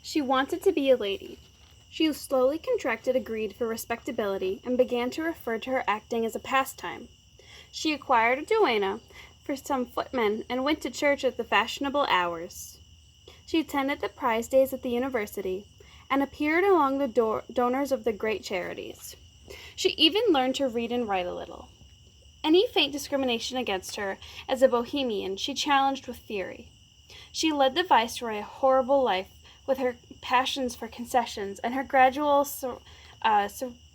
She wanted to be a lady. She slowly contracted a greed for respectability and began to refer to her acting as a pastime. She acquired a duenna for some footmen and went to church at the fashionable hours. She attended the prize days at the university and appeared among the donors of the great charities. She even learned to read and write a little. Any faint discrimination against her as a bohemian she challenged with fury. She led the viceroy a horrible life with her passions for concessions and her gradual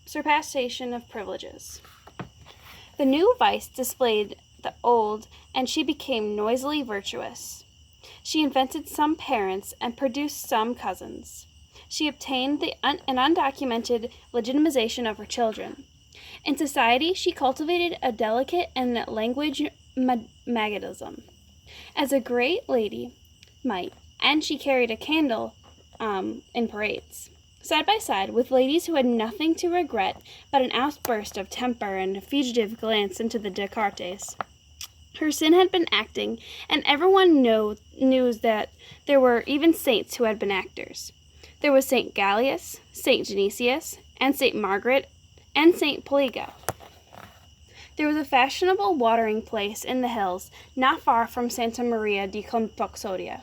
surpassation of privileges. The new vice displayed the old, and she became noisily virtuous. She invented some parents and produced some cousins. She obtained an undocumented legitimization of her children. In society, she cultivated a delicate and language magnetism, as a great lady might, and she carried a candle in parades, side by side with ladies who had nothing to regret but an outburst of temper and a fugitive glance into the Descartes. Her sin had been acting, and everyone knew that there were even saints who had been actors. There was St. Gallius, St. Genesius, and St. Margaret, and St. Pelagia. There was a fashionable watering place in the hills not far from Santa Maria di Camposodia.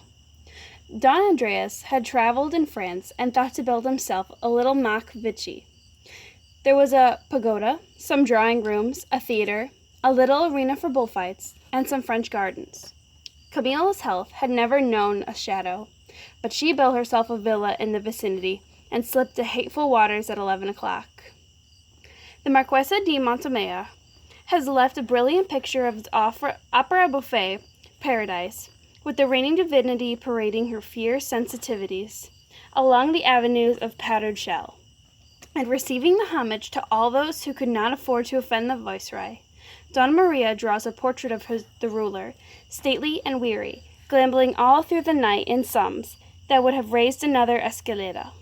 Don Andreas had traveled in France and thought to build himself a little mock Vichy. There was a pagoda, some drawing rooms, a theater, a little arena for bullfights, and some French gardens. Camilla's health had never known a shadow, but she built herself a villa in the vicinity and slipped to hateful waters at 11 o'clock. The Marquesa di Montemayor has left a brilliant picture of its opera buffet paradise, with the reigning divinity parading her fierce sensitivities along the avenues of powdered shell, and receiving the homage to all those who could not afford to offend the viceroy. Donna Maria draws a portrait of the ruler, stately and weary, gambling all through the night in sums that would have raised another Escalada.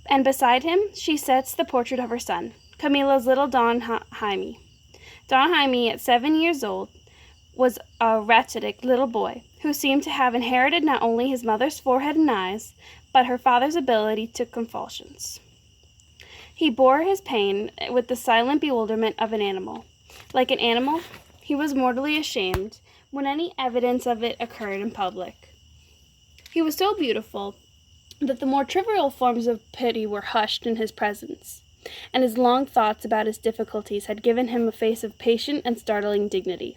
And beside him she sets the portrait of her son, Camilla's little Don Jaime. Don Jaime, at 7 years old, was a rachitic little boy who seemed to have inherited not only his mother's forehead and eyes, but her father's ability to convulsions. He bore his pain with the silent bewilderment of an animal. Like an animal, he was mortally ashamed when any evidence of it occurred in public. He was so beautiful that the more trivial forms of pity were hushed in his presence, and his long thoughts about his difficulties had given him a face of patient and startling dignity.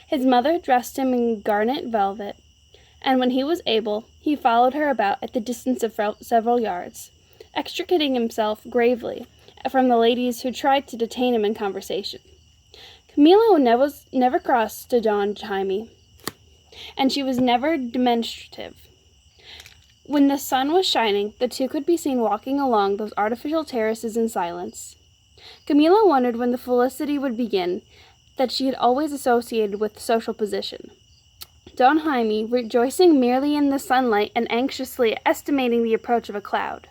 His mother dressed him in garnet velvet, and when he was able, he followed her about at the distance of several yards, extricating himself gravely from the ladies who tried to detain him in conversation. Camila never crossed to Don Jaime, and she was never demonstrative. When the sun was shining, the two could be seen walking along those artificial terraces in silence. Camila wondered when the felicity would begin that she had always associated with social position. Don Jaime, rejoicing merely in the sunlight and anxiously estimating the approach of a cloud.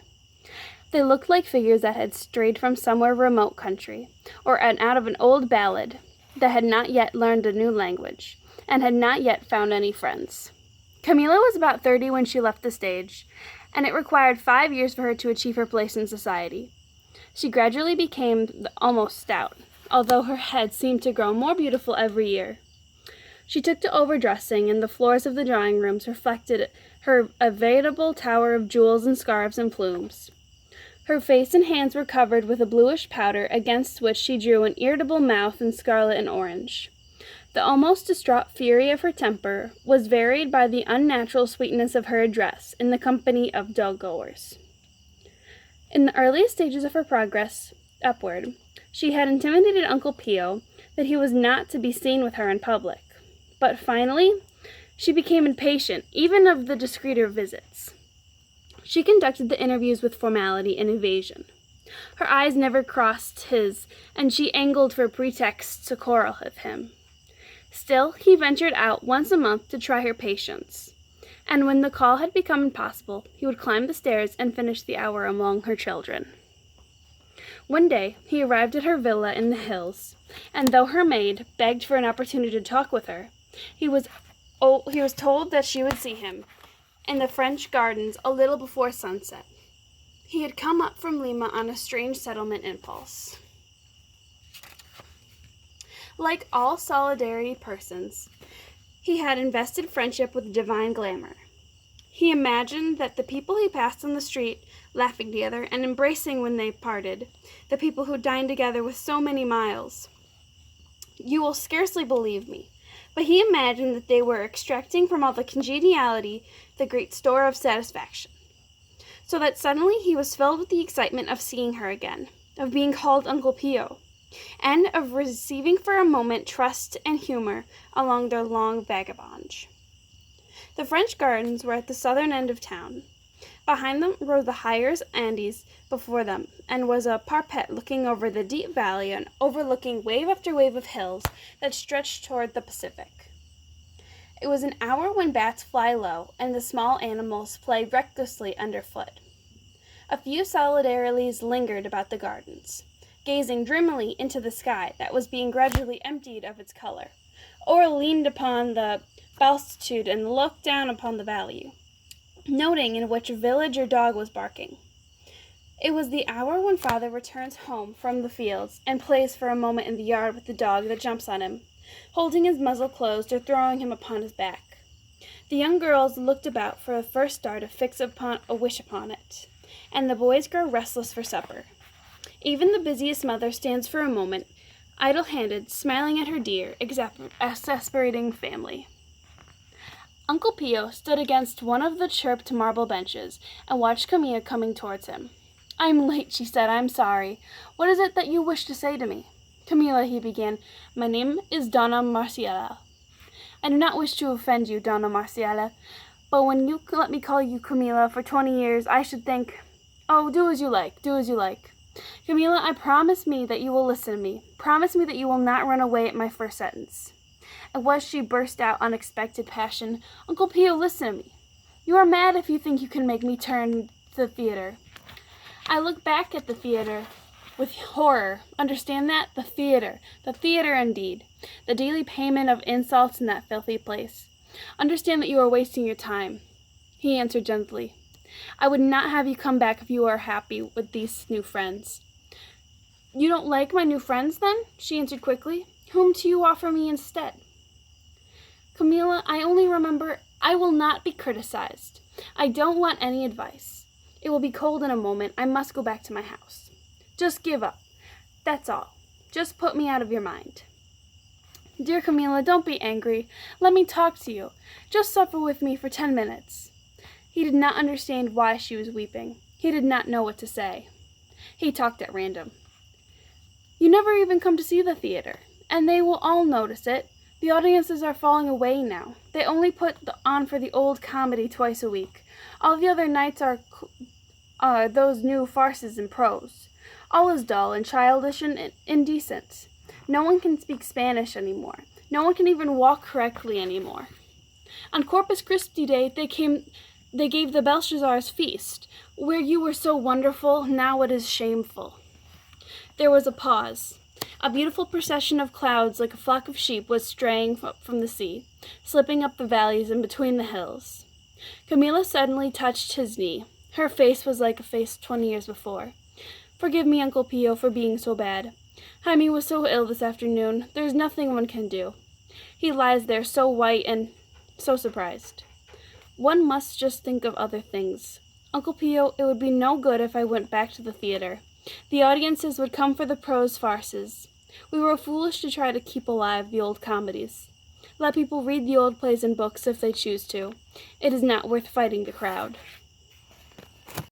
They looked like figures that had strayed from somewhere remote country, or out of an old ballad, that had not yet learned a new language, and had not yet found any friends. Camila was about 30 when she left the stage, and it required 5 years for her to achieve her place in society. She gradually became almost stout, although her head seemed to grow more beautiful every year. She took to overdressing, and the floors of the drawing rooms reflected a veritable tower of jewels and scarves and plumes. Her face and hands were covered with a bluish powder, against which she drew an irritable mouth in scarlet and orange. The almost distraught fury of her temper was varied by the unnatural sweetness of her address in the company of dull-goers. In the earliest stages of her progress upward, she had intimidated Uncle Pio that he was not to be seen with her in public. But finally, she became impatient, even of the discreeter visits. She conducted the interviews with formality and evasion. Her eyes never crossed his, and she angled for pretexts to quarrel with him. Still, he ventured out once a month to try her patience, and when the call had become impossible, he would climb the stairs and finish the hour among her children. One day, he arrived at her villa in the hills, and though her maid begged for an opportunity to talk with her, he was told that she would see him in the French gardens a little before sunset. He had come up from Lima on a strange settlement impulse. Like all solidarity persons, he had invested friendship with divine glamour. He imagined that the people he passed on the street, laughing together and embracing when they parted, the people who dined together with so many miles. You will scarcely believe me, but he imagined that they were extracting from all the congeniality the great store of satisfaction. So that suddenly he was filled with the excitement of seeing her again, of being called Uncle Pio, and of receiving for a moment trust and humor along their long vagabondage. The French gardens were at the southern end of town. Behind them rose the higher Andes before them, and was a parapet looking over the deep valley and overlooking wave after wave of hills that stretched toward the Pacific. It was an hour when bats fly low and the small animals play recklessly underfoot. A few solidarities lingered about the gardens, gazing dreamily into the sky that was being gradually emptied of its color, or leaned upon the balustrade and looked down upon the valley, noting in which village or dog was barking. It was the hour when father returns home from the fields and plays for a moment in the yard with the dog that jumps on him, holding his muzzle closed or throwing him upon his back. The young girls looked about for a first star to fix a wish upon it, and the boys grow restless for supper. Even the busiest mother stands for a moment, idle-handed, smiling at her dear, exasperating family. Uncle Pio stood against one of the chirped marble benches and watched Camila coming towards him. "I'm late," she said. "I'm sorry. What is it that you wish to say to me?" "Camila," he began, "my name is Donna Marciala. I do not wish to offend you, Donna Marciala, but when you let me call you Camila for 20 years, I should think— Oh, do as you like, do as you like. Camila, I promise me that you will listen to me. Promise me that you will not run away at my first sentence." And as she burst out unexpected passion, "Uncle Pio, listen to me. You are mad if you think you can make me turn to the theater." I look back at the theater with horror. Understand that? The theater indeed. The daily payment of insults in that filthy place. Understand that you are wasting your time. He answered gently. "I would not have you come back if you are happy with these new friends." "You don't like my new friends, then?" she answered quickly. "Whom do you offer me instead?" "Camila, I only remember I will not be criticized. I don't want any advice. It will be cold in a moment. I must go back to my house. Just give up. That's all. Just put me out of your mind." "Dear Camila, don't be angry. Let me talk to you. Just suffer with me for 10 minutes. He did not understand why she was weeping. He did not know what to say. He talked at random. "You never even come to see the theater, and they will all notice it. The audiences are falling away now. They only put on for the old comedy twice a week. All the other nights are those new farces in prose. All is dull and childish and indecent. No one can speak Spanish anymore. No one can even walk correctly anymore. On Corpus Christi Day, they gave the Belshazzar's feast. Where you were so wonderful, now it is shameful." There was a pause. A beautiful procession of clouds like a flock of sheep was straying up from the sea, slipping up the valleys and between the hills. Camila suddenly touched his knee. Her face was like a face 20 years before. "Forgive me, Uncle Pio, for being so bad. Jaime was so ill this afternoon. There's nothing one can do. He lies there so white and so surprised. One must just think of other things. Uncle Pio, it would be no good if I went back to the theater. The audiences would come for the prose farces. We were foolish to try to keep alive the old comedies. Let people read the old plays and books if they choose to. It is not worth fighting the crowd."